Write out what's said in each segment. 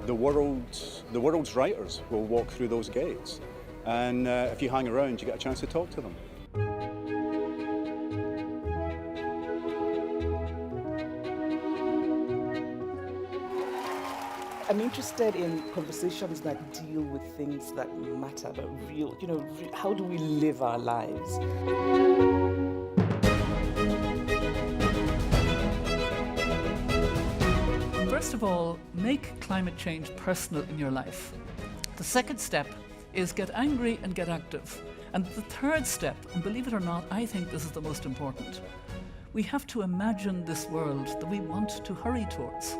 the world's writers will walk through those gates. And if you hang around, you get a chance to talk to them. I'm interested in conversations that deal with things that matter, but real, how do we live our lives? First of all, make climate change personal in your life. The second step is get angry and get active. And the third step, and believe it or not, I think this is the most important. We have to imagine this world that we want to hurry towards.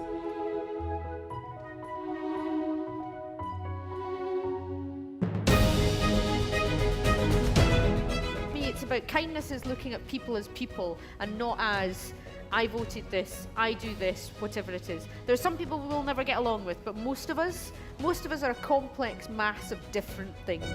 It's about kindness is looking at people as people and not as I voted this, I do this, whatever it is. There are some people we will never get along with, but most of us are a complex mass of different things.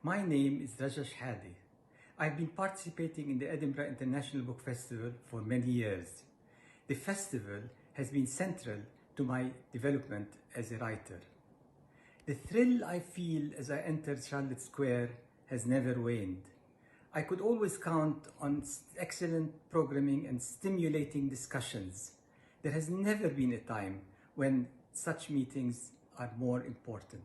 My name is Rajesh Hadi. I've been participating in the Edinburgh International Book Festival for many years. The festival has been central to my development as a writer. The thrill I feel as I enter Charlotte Square has never waned. I could always count on excellent programming and stimulating discussions. There has never been a time when such meetings are more important.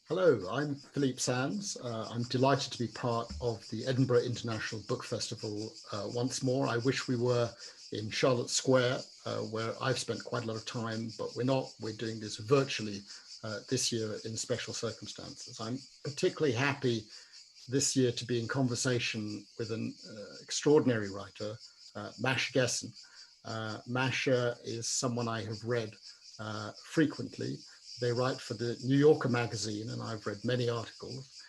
Hello, I'm Philippe Sands. I'm delighted to be part of the Edinburgh International Book Festival once more. I wish we were in Charlotte Square, where I've spent quite a lot of time, but we're not. We're doing this virtually this year in special circumstances. I'm particularly happy this year to be in conversation with an extraordinary writer, Masha Gessen. Masha is someone I have read frequently. They write for the New Yorker magazine, and I've read many articles.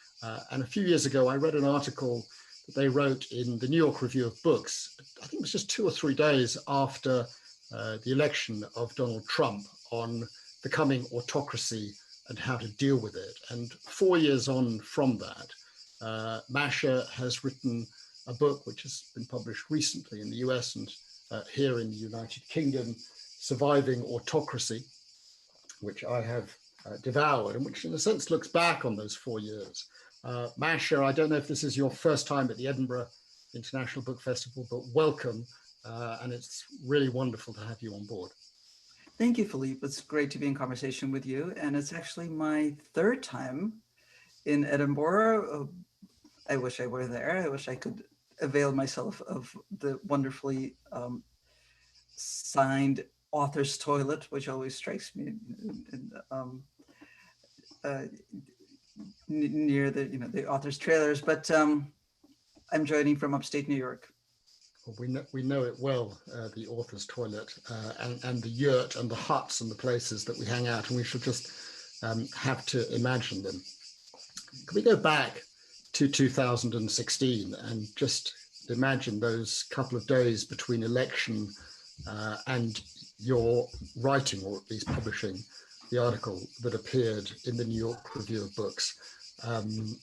And a few years ago, I read an article that they wrote in the New York Review of Books. I think it was just 2 or 3 days after the election of Donald Trump on the coming autocracy and how to deal with it. And 4 years on from that, Masha has written a book which has been published recently in the US and here in the United Kingdom, Surviving Autocracy, which I have devoured and which in a sense looks back on those 4 years. Masha, I don't know if this is your first time at the Edinburgh International Book Festival, but welcome. And it's really wonderful to have you on board. Thank you, Philippe. It's great to be in conversation with you. And it's actually my 3rd time in Edinburgh. I wish I were there. I wish I could avail myself of the wonderfully signed author's toilet, which always strikes me near the author's trailers. But I'm joining from upstate New York. Well, we know it well, the author's toilet and the yurt and the huts and the places that we hang out, and we should just have to imagine them. Can we go back to 2016 and just imagine those couple of days between election and your writing, or at least publishing the article that appeared in the New York Review of Books.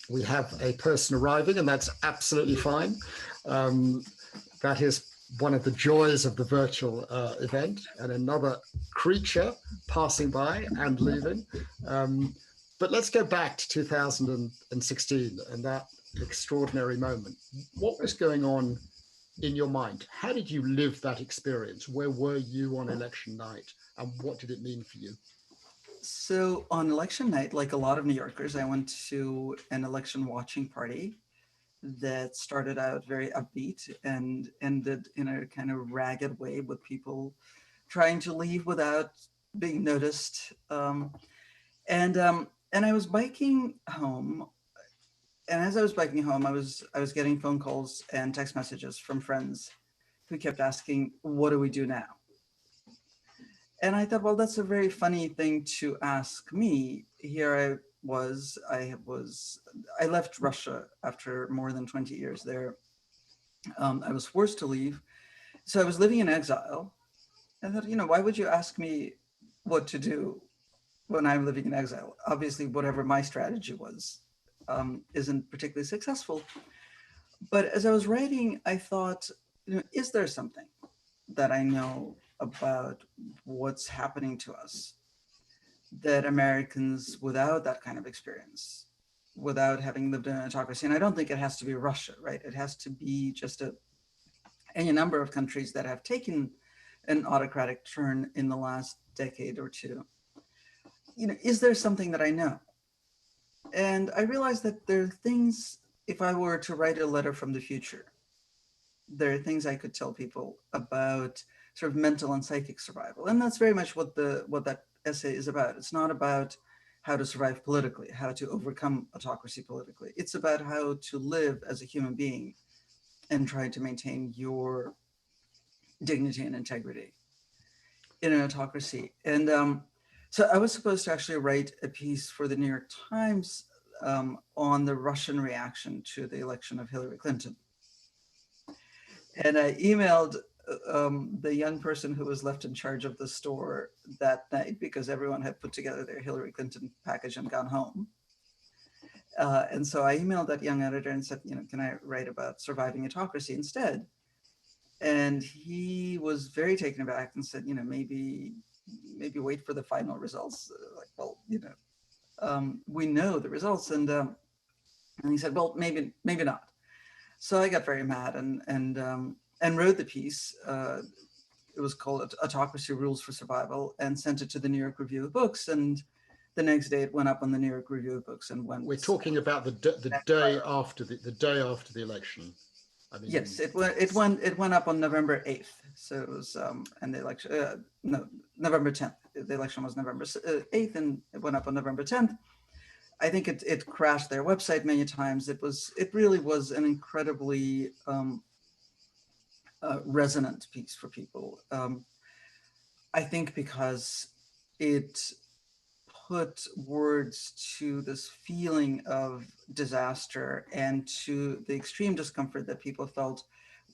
We have a person arriving, and that's absolutely fine. That is one of the joys of the virtual event, and another creature passing by and leaving. But let's go back to 2016 and that extraordinary moment. What was going on in your mind? How did you live that experience? Where were you on election night, and what did it mean for you? So on election night, like a lot of New Yorkers, I went to an election watching party that started out very upbeat and ended in a kind of ragged way, with people trying to leave without being noticed. And I was biking home, and as I was biking home, I was getting phone calls and text messages from friends who kept asking, "What do we do now?" And I thought, well, that's a very funny thing to ask me. Here I left Russia after more than 20 years there. I was forced to leave. So I was living in exile. I thought, why would you ask me what to do when I'm living in exile? Obviously, whatever my strategy was isn't particularly successful. But as I was writing, I thought, is there something that I know about what's happening to us that Americans without that kind of experience, without having lived in an autocracy, and I don't think it has to be Russia, right? It has to be just any number of countries that have taken an autocratic turn in the last decade or two. Is there something that I know? And I realized that there are things, if I were to write a letter from the future, there are things I could tell people about sort of mental and psychic survival. And that's very much what that essay is about. It's not about how to survive politically, how to overcome autocracy politically. It's about how to live as a human being and try to maintain your dignity and integrity in an autocracy. And so I was supposed to actually write a piece for the New York Times on the Russian reaction to the election of Hillary Clinton. And I emailed the young person who was left in charge of the store that night, because everyone had put together their Hillary Clinton package and gone home. And so I emailed that young editor and said, can I write about surviving autocracy instead? And he was very taken aback and said, maybe wait for the final results. We know the results. And he said, well, maybe not. So I got very mad and wrote the piece. It was called Autocracy Rules for Survival, and sent it to the New York Review of Books. And the next day it went up on the New York Review of Books and went. We're talking about the day after the election. I mean, yes, it went up on November 8th. So it was and the election November 10th. The election was November 8th, and it went up on November 10th. I think it crashed their website many times. It really was an incredibly resonant piece for people. I think because it put words to this feeling of disaster and to the extreme discomfort that people felt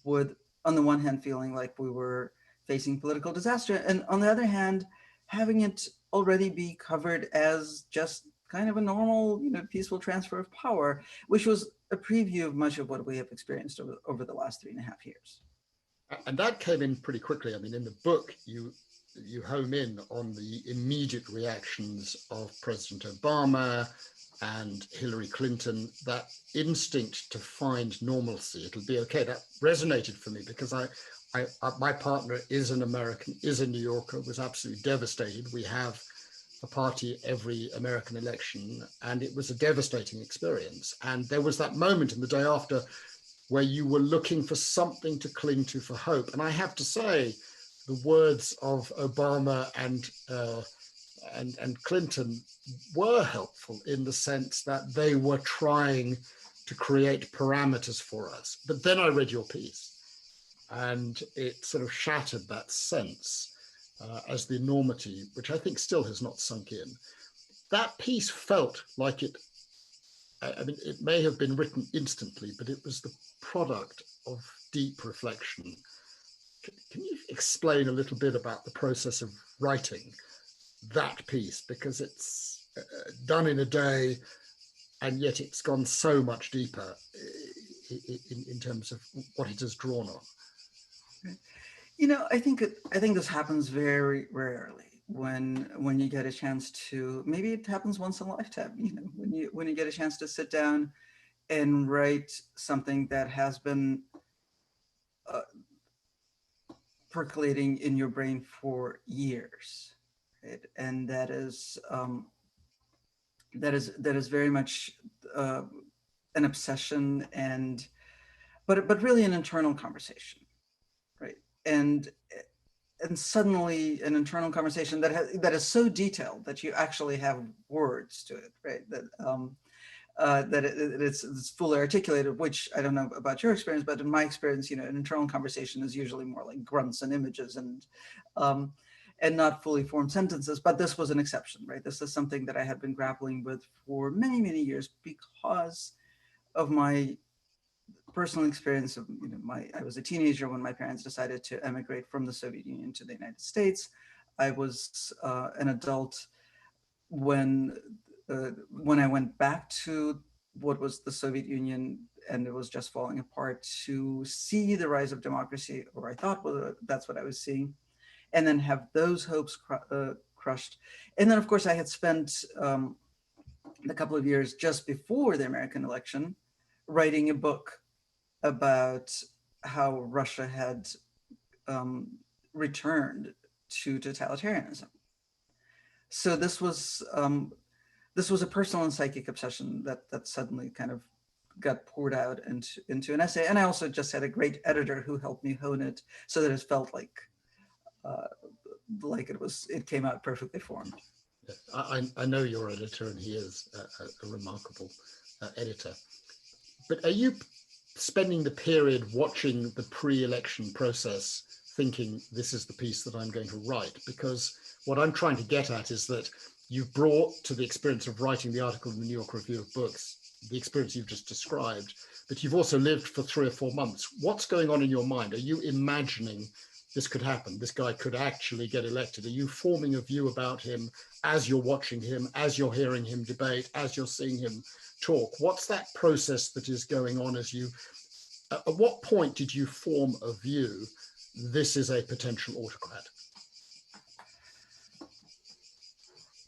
with, on the one hand, feeling like we were facing political disaster, and on the other hand, having it already be covered as just kind of a normal, peaceful transfer of power, which was a preview of much of what we have experienced over the last 3.5 years. And that came in pretty quickly. I mean, in the book, you home in on the immediate reactions of President Obama and Hillary Clinton, that instinct to find normalcy. It'll be okay. That resonated for me because my partner is an American, is a New Yorker, was absolutely devastated. We have a party every American election, and it was a devastating experience. And there was that moment in the day after where you were looking for something to cling to for hope. And I have to say, the words of Obama and Clinton were helpful in the sense that they were trying to create parameters for us. But then I read your piece, and it sort of shattered that sense as the enormity, which I think still has not sunk in. That piece felt like it, I mean, it may have been written instantly, but it was the product of deep reflection Can you explain a little bit about the process of writing that piece? Because it's done in a day, and yet it's gone so much deeper in terms of what it has drawn on. You know, I think this happens very rarely when you get a chance to. Maybe it happens once in a lifetime. You know, when you get a chance to sit down and write something that has been percolating in your brain for years, right? And that is very much an obsession, and but really an internal conversation, right? And suddenly an internal conversation that is so detailed that you actually have words to it, right? That it's fully articulated, which I don't know about your experience, but in my experience, you know, an internal conversation is usually more like grunts and images and not fully formed sentences. But this was an exception, right? This is something that I had been grappling with for many, many years because of my personal experience of, you know, I was a teenager when my parents decided to emigrate from the Soviet Union to the United States. I was an adult when I went back to what was the Soviet Union and it was just falling apart, to see the rise of democracy, or I thought that's what I was seeing, and then have those hopes crushed. And then, of course, I had spent a couple of years just before the American election writing a book about how Russia had returned to totalitarianism. So this was a personal and psychic obsession that suddenly kind of got poured out into an essay. And I also just had a great editor who helped me hone it so that it felt like it came out perfectly formed. I know your editor, and he is a remarkable editor. But are you spending the period watching the pre-election process thinking this is the piece that I'm going to write? Because what I'm trying to get at is that you've brought to the experience of writing the article in the New York Review of Books the experience you've just described, but you've also lived for 3 or 4 months. What's going on in your mind? Are you imagining this could happen? This guy could actually get elected? Are you forming a view about him as you're watching him, as you're hearing him debate, as you're seeing him talk? What's that process that is going on as you, at what point did you form a view, this is a potential autocrat?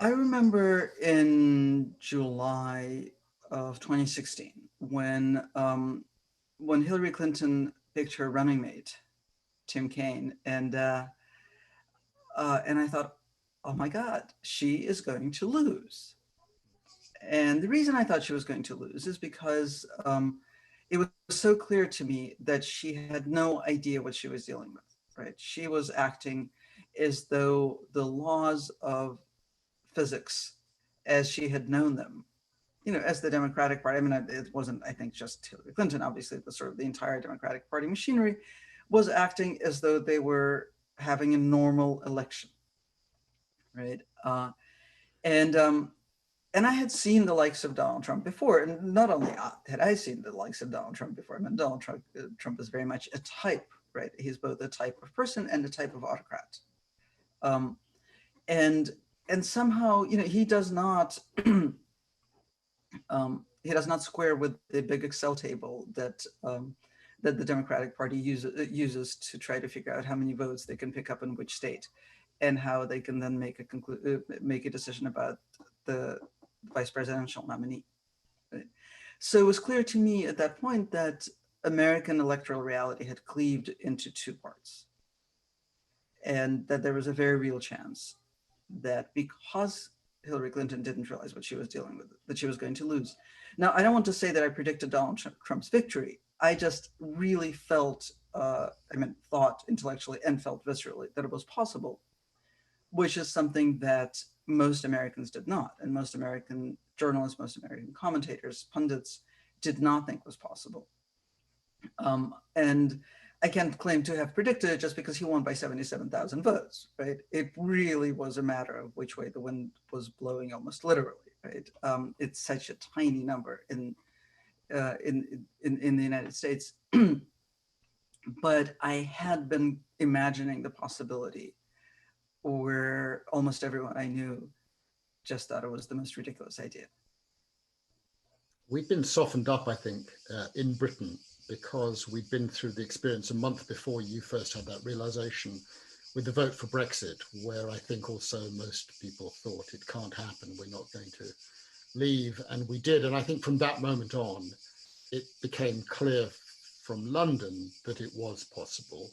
I remember in July of 2016 when Hillary Clinton picked her running mate, Tim Kaine, and I thought, oh my God, she is going to lose. And the reason I thought she was going to lose is because it was so clear to me that she had no idea what she was dealing with, right? She was acting as though the laws of physics as she had known them, you know, as the Democratic Party, I mean, it wasn't, I think, just Hillary Clinton, obviously, the sort of the entire Democratic Party machinery was acting as though they were having a normal election, right? And I had seen the likes of Donald Trump before, and not only had I seen the likes of Donald Trump before, I mean, Donald Trump is very much a type, right? He's both a type of person and a type of autocrat. And somehow, you know, he does not square with the big Excel table that that the Democratic Party uses to try to figure out how many votes they can pick up in which state, and how they can then make a decision about the vice presidential nominee. Right? So it was clear to me at that point that American electoral reality had cleaved into 2 parts, and that there was a very real chance that because Hillary Clinton didn't realize what she was dealing with, that she was going to lose. Now, I don't want to say that I predicted Donald Trump's victory. I just really felt, thought intellectually and felt viscerally that it was possible, which is something that most Americans did not. And most American journalists, most American commentators, pundits did not think was possible. And I can't claim to have predicted it just because he won by 77,000 votes, right? It really was a matter of which way the wind was blowing, almost literally, right? It's such a tiny number in the United States. But I had been imagining the possibility where almost everyone I knew just thought it was the most ridiculous idea. We've been softened up, I think, in Britain, because we've been through the experience a month before you first had that realization with the vote for Brexit, where I think also most people thought it can't happen, we're not going to leave, and we did. And I think from that moment on, it became clear from London that it was possible.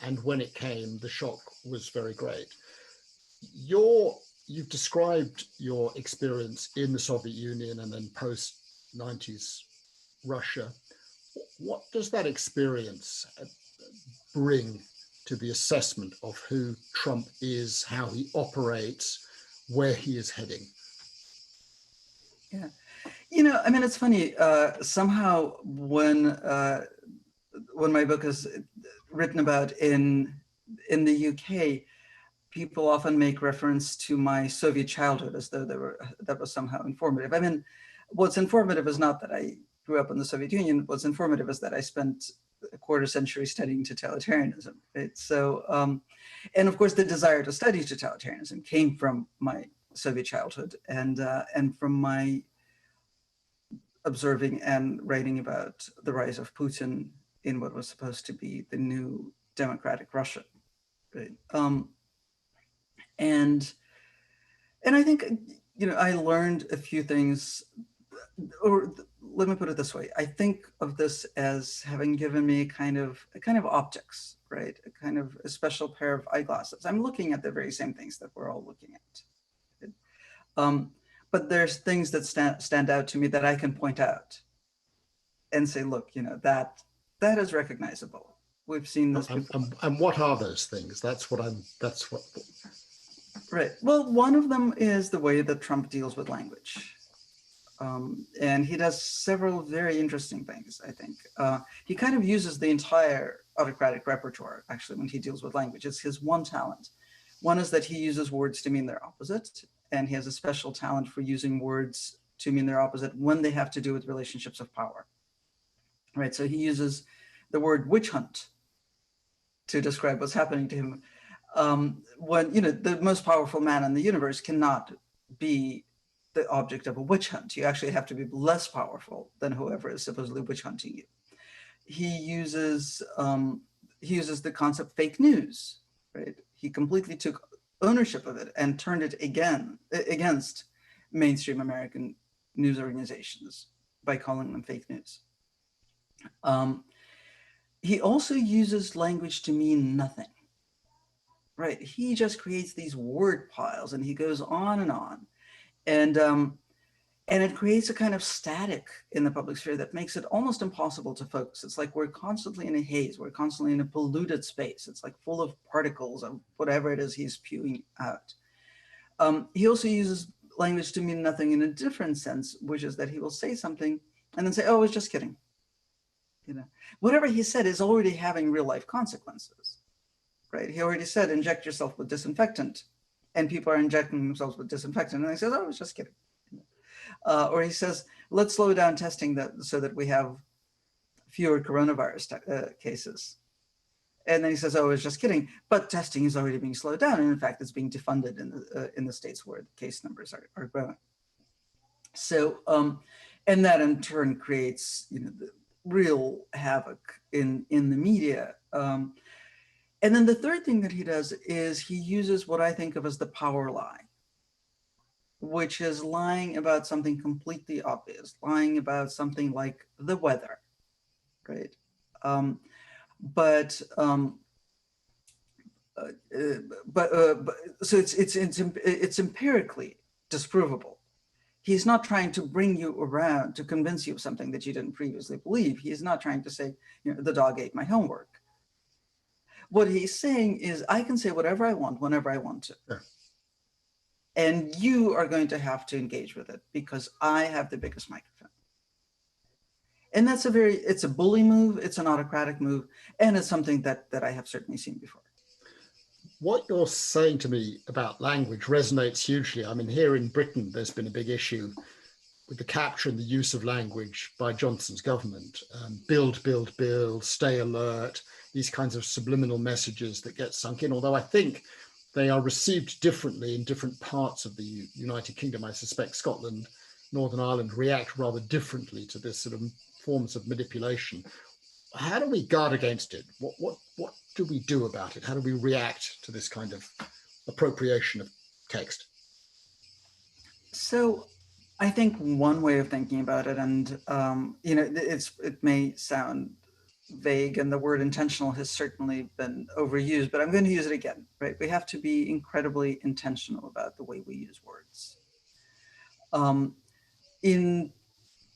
And when it came, the shock was very great. You've described your experience in the Soviet Union and then post-90s Russia. What does that experience bring to the assessment of who Trump is, how he operates, where he is heading? Yeah, I mean, it's funny. Somehow, when my book is written about in the UK, people often make reference to my Soviet childhood as though that was somehow informative. I mean, what's informative is not that I grew up in the Soviet Union. What's informative is that I spent a quarter century studying totalitarianism. Right? So, and of course, the desire to study totalitarianism came from my Soviet childhood and from my observing and writing about the rise of Putin in what was supposed to be the new democratic Russia. Right? And I think, I learned a few things, or let me put it this way. I think of this as having given me a kind of optics, right? A special pair of eyeglasses. I'm looking at the very same things that we're all looking at. But there's things that stand out to me that I can point out and say, look, that is recognizable. We've seen this before. And what are those things? Right. Well, one of them is the way that Trump deals with language. And he does several very interesting things, I think. He kind of uses the entire autocratic repertoire, actually, when he deals with language. It's his one talent. One is that he uses words to mean their opposite, and he has a special talent for using words to mean their opposite when they have to do with relationships of power. Right. So he uses the word witch hunt to describe what's happening to him. When, the most powerful man in the universe cannot be the object of a witch hunt. You actually have to be less powerful than whoever is supposedly witch hunting you. He uses the concept fake news, right? He completely took ownership of it and turned it against mainstream American news organizations by calling them fake news. He also uses language to mean nothing. Right, he just creates these word piles, and he goes on, and it creates a kind of static in the public sphere that makes it almost impossible to focus. It's like we're constantly in a haze, we're constantly in a polluted space. It's like full of particles of whatever it is he's spewing out. He also uses language to mean nothing in a different sense, which is that he will say something and then say, "Oh, I was just kidding." Whatever he said is already having real life consequences. Right? He already said, inject yourself with disinfectant, and people are injecting themselves with disinfectant, and he says, "Oh, I was just kidding." Or he says, "Let's slow down testing so that we have fewer coronavirus cases." And then he says, "Oh, I was just kidding." But testing is already being slowed down, and in fact, it's being defunded in the states where the case numbers are growing. So, and that in turn creates, the real havoc in the media. And then the third thing that he does is he uses what I think of as the power lie, which is lying about something completely obvious, lying about something like the weather, right? So it's empirically disprovable. He's not trying to bring you around to convince you of something that you didn't previously believe. He is not trying to say, the dog ate my homework. What he's saying is, I can say whatever I want, whenever I want to. Sure. And you are going to have to engage with it because I have the biggest microphone. And that's it's a bully move, it's an autocratic move, and it's something that I have certainly seen before. What you're saying to me about language resonates hugely. I mean, here in Britain, there's been a big issue with the capture and the use of language by Johnson's government. Build, build, build, stay alert. these kinds of subliminal messages that get sunk in, although I think they are received differently in different parts of the United Kingdom. I suspect Scotland, Northern Ireland react rather differently to this sort of forms of manipulation. How do we guard against it? What do we do about it? How do we react to this kind of appropriation of text? So I think one way of thinking about it, and it may sound vague, and the word intentional has certainly been overused, but I'm going to use it again, right? We have to be incredibly intentional about the way we use words. In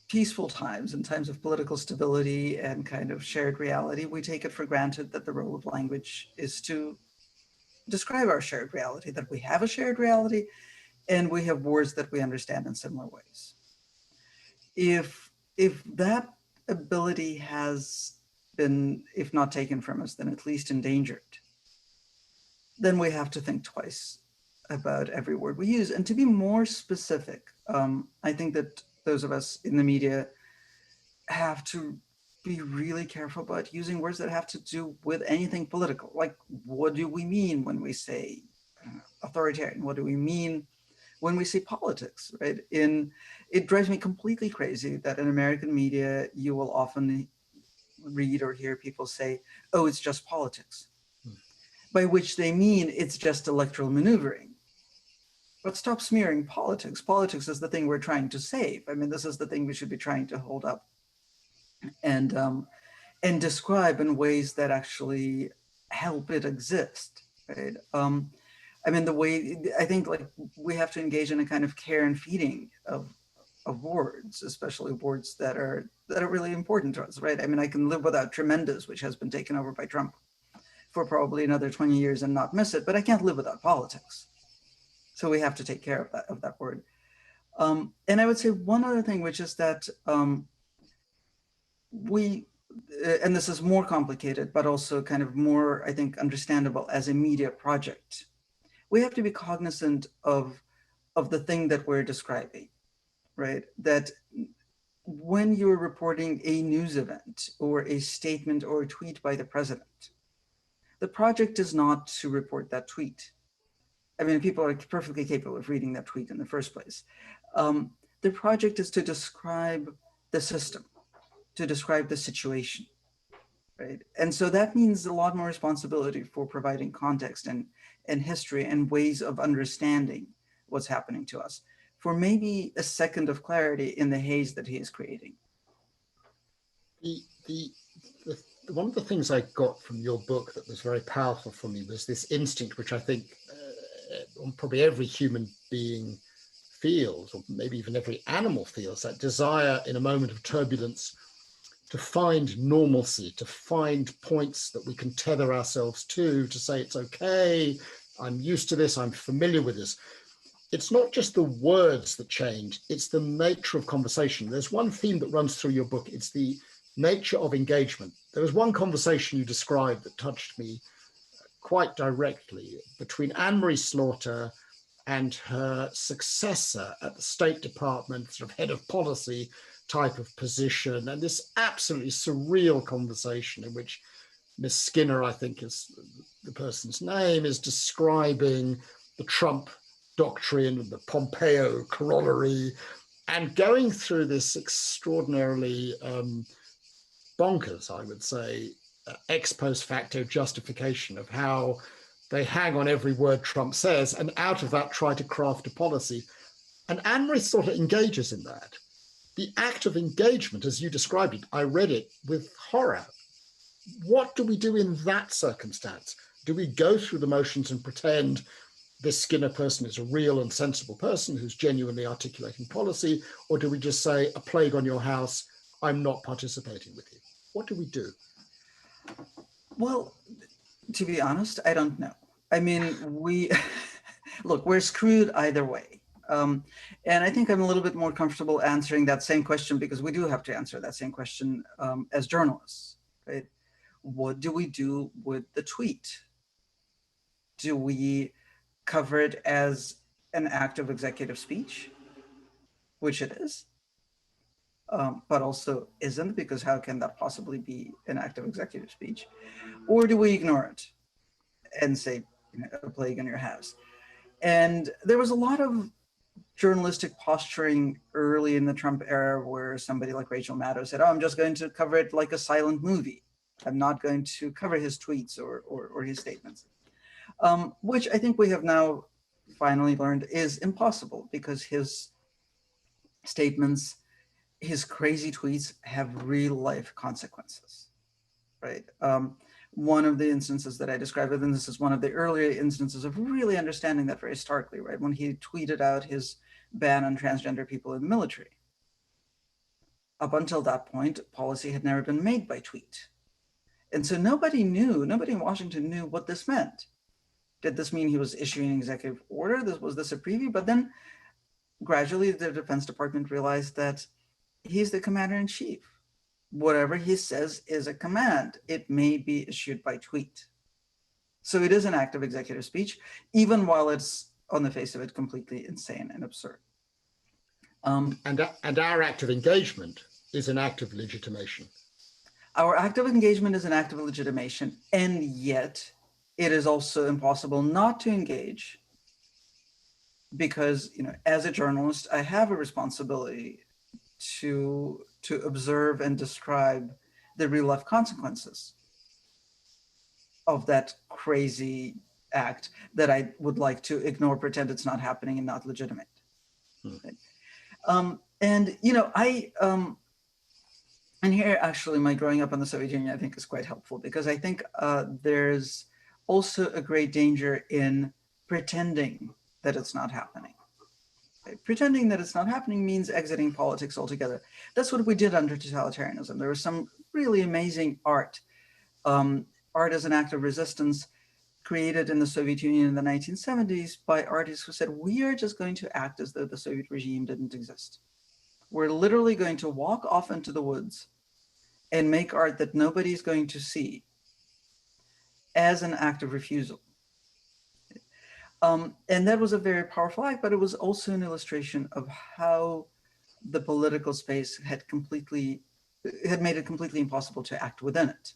peaceful times, in times of political stability and kind of shared reality, we take it for granted that the role of language is to describe our shared reality, that we have a shared reality, and we have words that we understand in similar ways. If that ability has been, if not taken from us, then at least endangered, then we have to think twice about every word we use. And to be more specific, I think that those of us in the media have to be really careful about using words that have to do with anything political. Like, what do we mean when we say authoritarian? What do we mean when we say politics, right? It drives me completely crazy that in American media, you will often read or hear people say, oh, it's just politics, by which they mean it's just electoral maneuvering. But stop smearing politics. Politics is the thing we're trying to save. I mean, this is the thing we should be trying to hold up and describe in ways that actually help it exist, right? I mean, the way, I think, like, we have to engage in a kind of care and feeding of words, especially words that are really important to us, right? I mean, I can live without tremendous, which has been taken over by Trump for probably another 20 years and not miss it, but I can't live without politics. So we have to take care of that word. And I would say one other thing, which is that and this is more complicated, but also kind of more, I think, understandable as a media project. We have to be cognizant of the thing that we're describing, right? That when you're reporting a news event or a statement or a tweet by the president, the project is not to report that tweet. I mean, people are perfectly capable of reading that tweet in the first place. The project is to describe the system, to describe the situation, right? And so that means a lot more responsibility for providing context and history and ways of understanding what's happening to us, for maybe a second of clarity in the haze that he is creating. One of the things I got from your book that was very powerful for me was this instinct, which I think probably every human being feels, or maybe even every animal feels, that desire in a moment of turbulence to find normalcy, to find points that we can tether ourselves to say it's okay, I'm used to this, I'm familiar with this. It's not just the words that change, it's the nature of conversation. There's one theme that runs through your book, it's the nature of engagement. There was one conversation you described that touched me quite directly between Anne-Marie Slaughter and her successor at the State Department, sort of head of policy type of position, and this absolutely surreal conversation in which Miss Skinner, I think is the person's name, is describing the Trump doctrine, the Pompeo corollary, and going through this extraordinarily bonkers, I would say, ex post facto justification of how they hang on every word Trump says and out of that try to craft a policy. And Anne-Marie sort of engages in that. The act of engagement, as you described it, I read it with horror. What do we do in that circumstance? Do we go through the motions and pretend this Skinner person is a real and sensible person who's genuinely articulating policy? Or do we just say, a plague on your house, I'm not participating with you? What do we do? Well, to be honest, I don't know. I mean, look, we're screwed either way. And I think I'm a little bit more comfortable answering that same question, because we do have to answer that same question as journalists, right? What do we do with the tweet? Do we cover it as an act of executive speech, which it is? but also isn't, because how can that possibly be an act of executive speech? Or do we ignore it and say, a plague in your house? And there was a lot of journalistic posturing early in the Trump era where somebody like Rachel Maddow said, oh, I'm just going to cover it like a silent movie. I'm not going to cover his tweets or his statements, which I think we have now finally learned is impossible, because his statements, his crazy tweets have real life consequences, right? One of the instances that I described, and this is one of the earlier instances of really understanding that very starkly, right? When he tweeted out his ban on transgender people in the military. Up until that point, policy had never been made by tweet. And so nobody in Washington knew what this meant. Did this mean he was issuing an executive order? Was this a preview? But then gradually the Defense Department realized that he's the commander-in-chief. Whatever he says is a command. It may be issued by tweet. So it is an act of executive speech, even while it's on the face of it completely insane and absurd. And our act of engagement is an act of legitimation. Our act of engagement is an act of legitimation, and yet it is also impossible not to engage, because, as a journalist, I have a responsibility to observe and describe the real life consequences of that crazy act that I would like to ignore, pretend it's not happening, and not legitimate. Right? And here actually my growing up in the Soviet Union I think is quite helpful, because I think there's also a great danger in pretending that it's not happening. Pretending that it's not happening means exiting politics altogether. That's what we did under totalitarianism. There was some really amazing art. Art as an act of resistance created in the Soviet Union in the 1970s by artists who said, we are just going to act as though the Soviet regime didn't exist. We're literally going to walk off into the woods and make art that nobody's going to see as an act of refusal. And that was a very powerful act, but it was also an illustration of how the political space had made it completely impossible to act within it.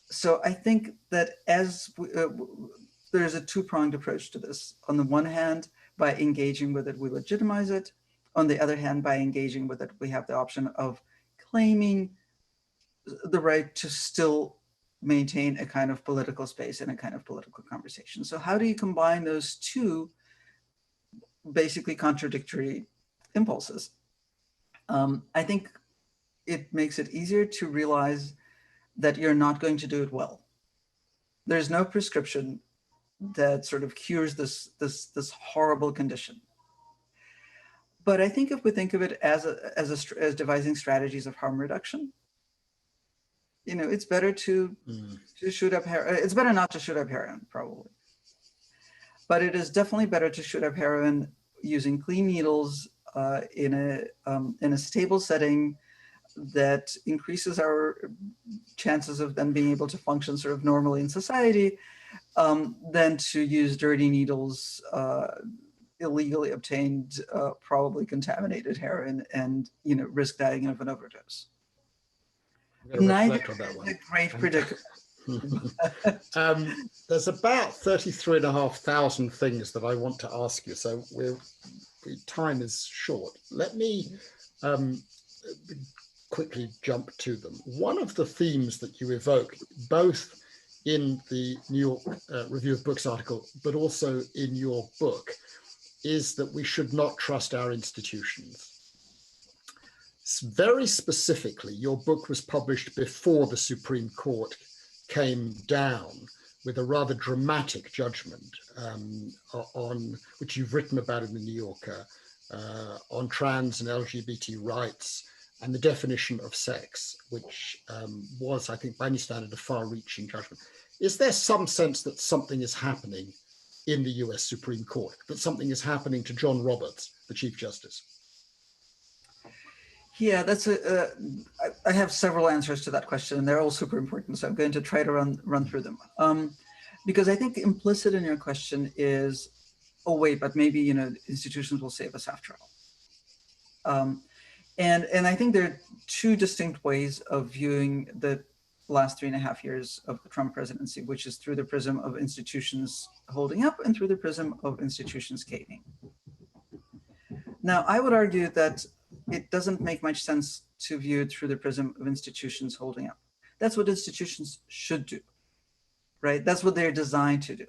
So I think that there's a two-pronged approach to this. On the one hand, by engaging with it, we legitimize it. On the other hand, by engaging with it, we have the option of claiming the right to still maintain a kind of political space and a kind of political conversation. So how do you combine those two basically contradictory impulses? I think it makes it easier to realize that you're not going to do it well. There's no prescription that sort of cures this horrible condition. But I think if we think of it as devising strategies of harm reduction, it's better to shoot up heroin. It's better not to shoot up heroin, probably. But it is definitely better to shoot up heroin using clean needles in a stable setting that increases our chances of them being able to function sort of normally in society, than to use dirty needles, illegally obtained, probably contaminated heroin, and risk dying of an overdose. Neither is a great predicament. There's about 33,500 things that I want to ask you, so time is short. Let me quickly jump to them. One of the themes that you evoke, both in the New York Review of Books article, but also in your book, is that we should not trust our institutions. Very specifically, your book was published before the Supreme Court came down with a rather dramatic judgment on which you've written about in the New Yorker, on trans and LGBT rights and the definition of sex, which was, I think, by any standard, a far-reaching judgment. Is there some sense that something is happening in the US Supreme Court, that something is happening to John Roberts, the Chief Justice? Yeah, I have several answers to that question, and they're all super important, so I'm going to try to run through them. Because I think implicit in your question is, oh wait, but maybe institutions will save us after all. And I think there are two distinct ways of viewing the last 3.5 years of the Trump presidency, which is through the prism of institutions holding up and through the prism of institutions caving. Now, I would argue that it doesn't make much sense to view it through the prism of institutions holding up. That's what institutions should do, right? That's what they're designed to do.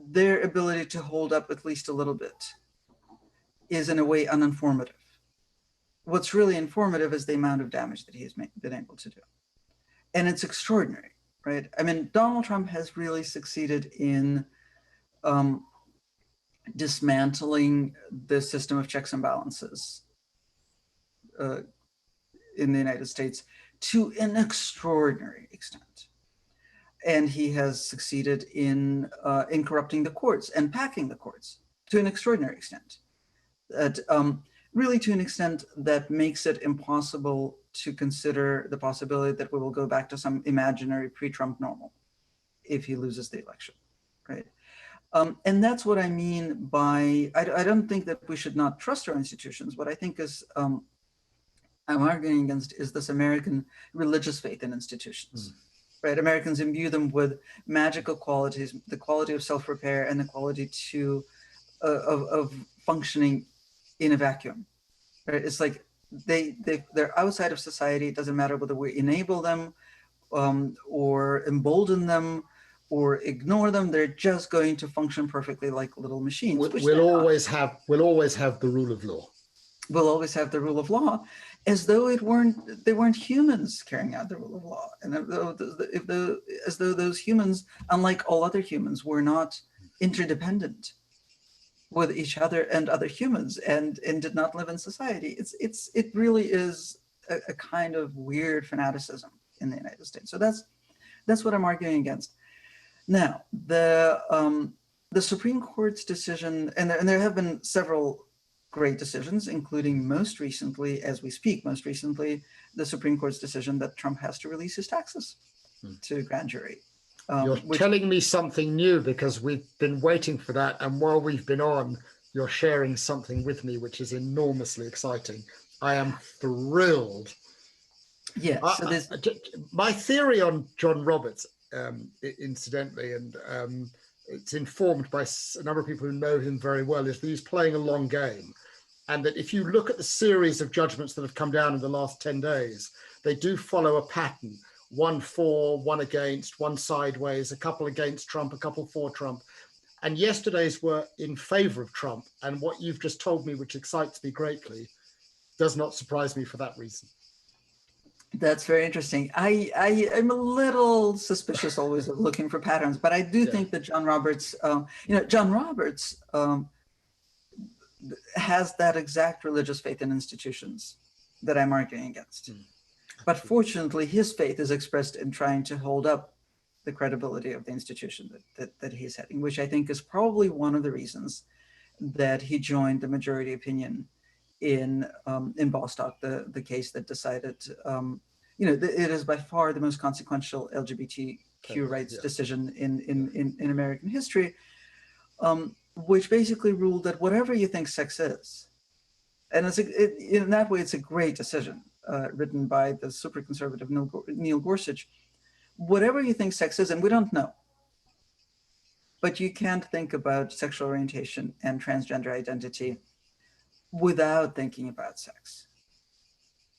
Their ability to hold up at least a little bit is in a way uninformative. What's really informative is the amount of damage that he has been able to do. And it's extraordinary, right? I mean, Donald Trump has really succeeded in dismantling the system of checks and balances in the United States to an extraordinary extent. And he has succeeded in corrupting the courts and packing the courts to an extraordinary extent. That really to an extent that makes it impossible to consider the possibility that we will go back to some imaginary pre-Trump normal if he loses the election, right? And that's what I mean by, I don't think that we should not trust our institutions. What I think is, I'm arguing against is this American religious faith in institutions, right? Americans imbue them with magical qualities, the quality of self-repair and the quality of functioning in a vacuum, right? It's like they're outside of society. It doesn't matter whether we enable them or embolden them or ignore them. They're just going to function perfectly like little machines. We'll always have the rule of law. We'll always have the rule of law, as though they weren't humans carrying out the rule of law, and as though those humans, unlike all other humans, were not interdependent with each other and other humans, and did not live in society. It really is a kind of weird fanaticism in the United States. So that's what I'm arguing against. Now, the Supreme Court's decision, and there have been several great decisions, including most recently, as we speak, the Supreme Court's decision that Trump has to release his taxes to grand jury. You're telling me something new, because we've been waiting for that. And while we've been on, you're sharing something with me, which is enormously exciting. I am thrilled. Yeah. So my theory on John Roberts, incidentally, and it's informed by a number of people who know him very well, is that he's playing a long game. And that if you look at the series of judgments that have come down in the last 10 days, they do follow a pattern. 1 for, 1 against, 1 sideways, a couple against Trump, a couple for Trump. And yesterday's were in favor of Trump. And what you've just told me, which excites me greatly, does not surprise me for that reason. That's very interesting. I'm a little suspicious always of looking for patterns, but I do think that John Roberts, John Roberts has that exact religious faith in institutions that I'm arguing against. But fortunately, his faith is expressed in trying to hold up the credibility of the institution that he's heading, which I think is probably one of the reasons that he joined the majority opinion in Bostock, the case that decided, it is by far the most consequential LGBTQ rights decision in American history, which basically ruled that whatever you think sex is, and in that way, it's a great decision. Written by the super conservative Neil Gorsuch, whatever you think sex is, and we don't know, but you can't think about sexual orientation and transgender identity without thinking about sex.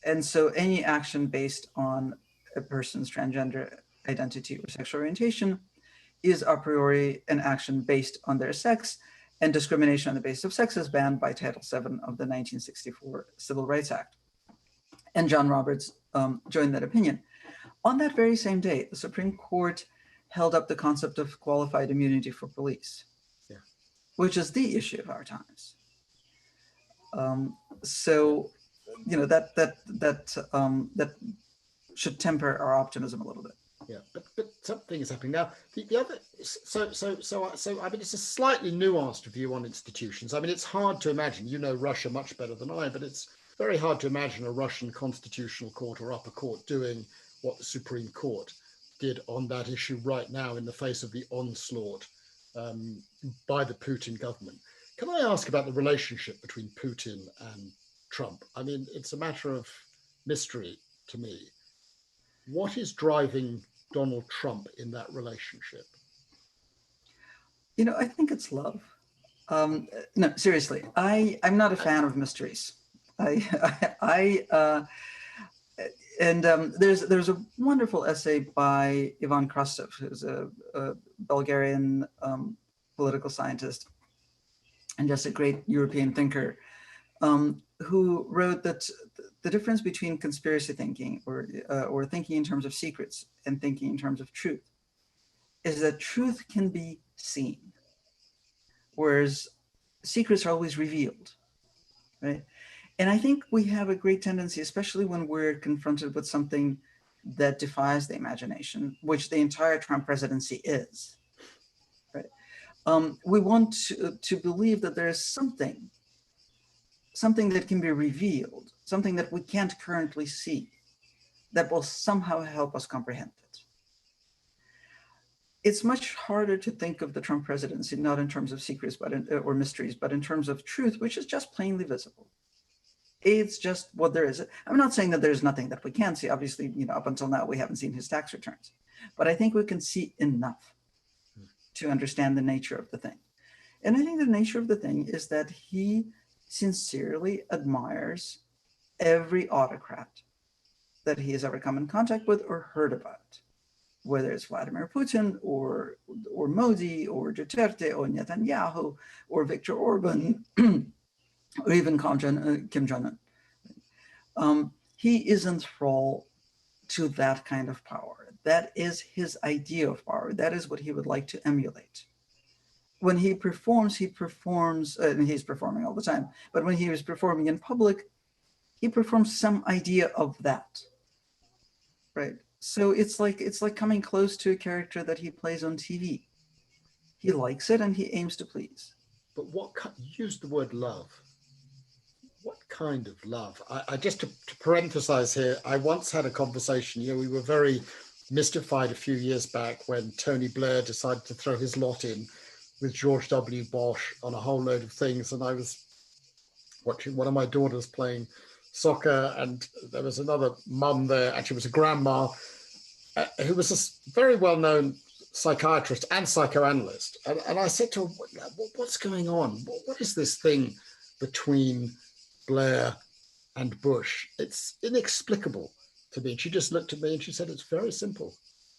And so any action based on a person's transgender identity or sexual orientation is a priori an action based on their sex, and discrimination on the basis of sex is banned by Title VII of the 1964 Civil Rights Act. And John Roberts joined that opinion. On that very same day, the Supreme Court held up the concept of qualified immunity for police, which is the issue of our times. So, that should temper our optimism a little bit. Yeah, but something is happening now. The other, so I mean, it's a slightly nuanced view on institutions. I mean, it's hard to imagine. You know Russia much better than I, but it's very hard to imagine a Russian constitutional court or upper court doing what the Supreme Court did on that issue right now in the face of the onslaught by the Putin government. Can I ask about the relationship between Putin and Trump? I mean, it's a matter of mystery to me. What is driving Donald Trump in that relationship? You know, I think it's love. No, seriously, I'm not a fan of mysteries. There's a wonderful essay by Ivan Krastev, who's a Bulgarian political scientist and just a great European thinker, who wrote that the difference between conspiracy thinking or thinking in terms of secrets and thinking in terms of truth is that truth can be seen, whereas secrets are always revealed, right? And I think we have a great tendency, especially when we're confronted with something that defies the imagination, which the entire Trump presidency is, right? We want to believe that there is something that can be revealed, something that we can't currently see, that will somehow help us comprehend it. It's much harder to think of the Trump presidency not in terms of secrets or mysteries, but in terms of truth, which is just plainly visible. It's just what there is. I'm not saying that there's nothing that we can't see. Obviously, you know, up until now, we haven't seen his tax returns. But I think we can see enough to understand the nature of the thing. And I think the nature of the thing is that he sincerely admires every autocrat that he has ever come in contact with or heard about, whether it's Vladimir Putin or Modi or Duterte or Netanyahu or Viktor Orban or even Kim Jong-un. He is enthralled to that kind of power. That is his idea of power. That is what he would like to emulate. When he performs, and he's performing all the time, but when he was performing in public, he performs some idea of that, right? So it's like coming close to a character that he plays on TV. He likes it and he aims to please. But you used the word love. What kind of love? I just to parenthesize here, I once had a conversation, you know, we were very mystified a few years back when Tony Blair decided to throw his lot in with George W. Bush on a whole load of things. And I was watching one of my daughters playing soccer, and there was another mum there, actually it was a grandma, who was a very well-known psychiatrist and psychoanalyst. And I said to her, what's going on? What is this thing between Blair and Bush? It's inexplicable to me. And she just looked at me and she said, it's very simple.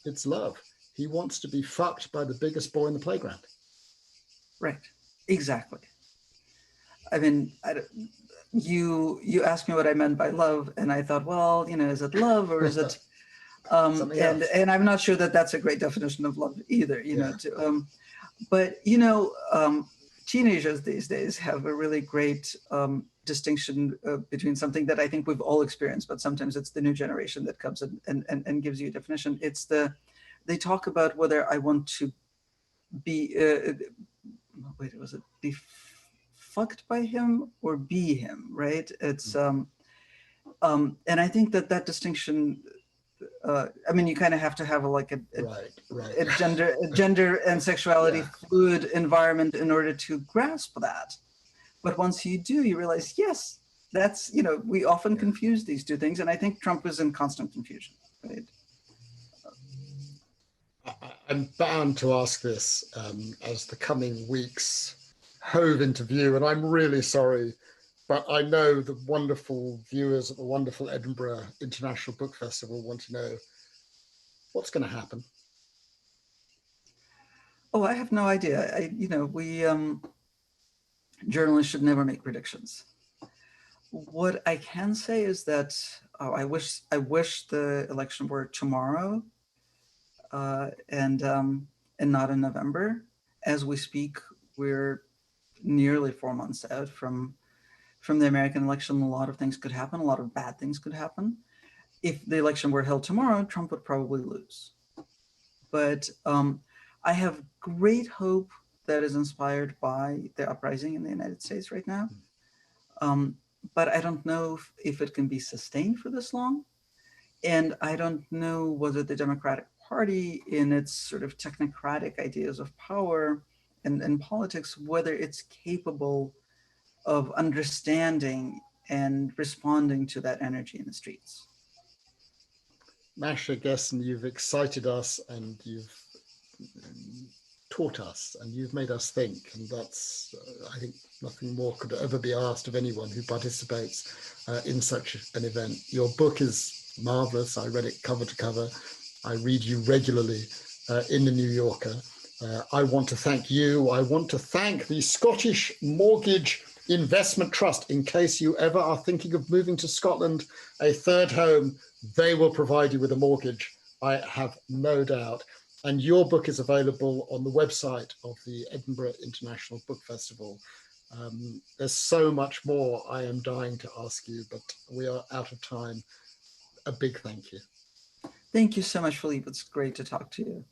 It's love. He wants to be fucked by the biggest boy in the playground. Right, exactly. I mean, you asked me what I meant by love, and I thought, well, you know, is it love or is it? And I'm not sure that that's a great definition of love either. You know, but you know, teenagers these days have a really great distinction between something that I think we've all experienced, but sometimes it's the new generation that comes and gives you a definition. It's they talk about whether I want to be be fucked by him or be him, right? It's and I think that distinction, I mean, you kind of have to have a gender and sexuality fluid environment in order to grasp that. But once you do, you realize, yes, that's, you know, we often confuse these two things, and I think Trump is in constant confusion, right? I'm bound to ask this as the coming weeks hove into view, and I'm really sorry, but I know the wonderful viewers at the wonderful Edinburgh International Book Festival want to know what's going to happen. Oh, I have no idea. We journalists should never make predictions. What I can say is that I wish the election were tomorrow. And not in November. As we speak, we're nearly 4 months out from the American election. A lot of things could happen. A lot of bad things could happen. If the election were held tomorrow, Trump would probably lose. But I have great hope that is inspired by the uprising in the United States right now. But I don't know if it can be sustained for this long. And I don't know whether the Democratic Party, in its sort of technocratic ideas of power and politics, whether it's capable of understanding and responding to that energy in the streets. Masha Gessen, you've excited us and you've taught us and you've made us think, and that's, I think, nothing more could ever be asked of anyone who participates in such an event. Your book is marvelous. I read it cover to cover. I read you regularly in the New Yorker. I want to thank you. I want to thank the Scottish Mortgage Investment Trust. In case you ever are thinking of moving to Scotland, a third home, they will provide you with a mortgage, I have no doubt. And your book is available on the website of the Edinburgh International Book Festival. There's so much more I am dying to ask you, but we are out of time. A big thank you. Thank you so much, Philippe. It's great to talk to you.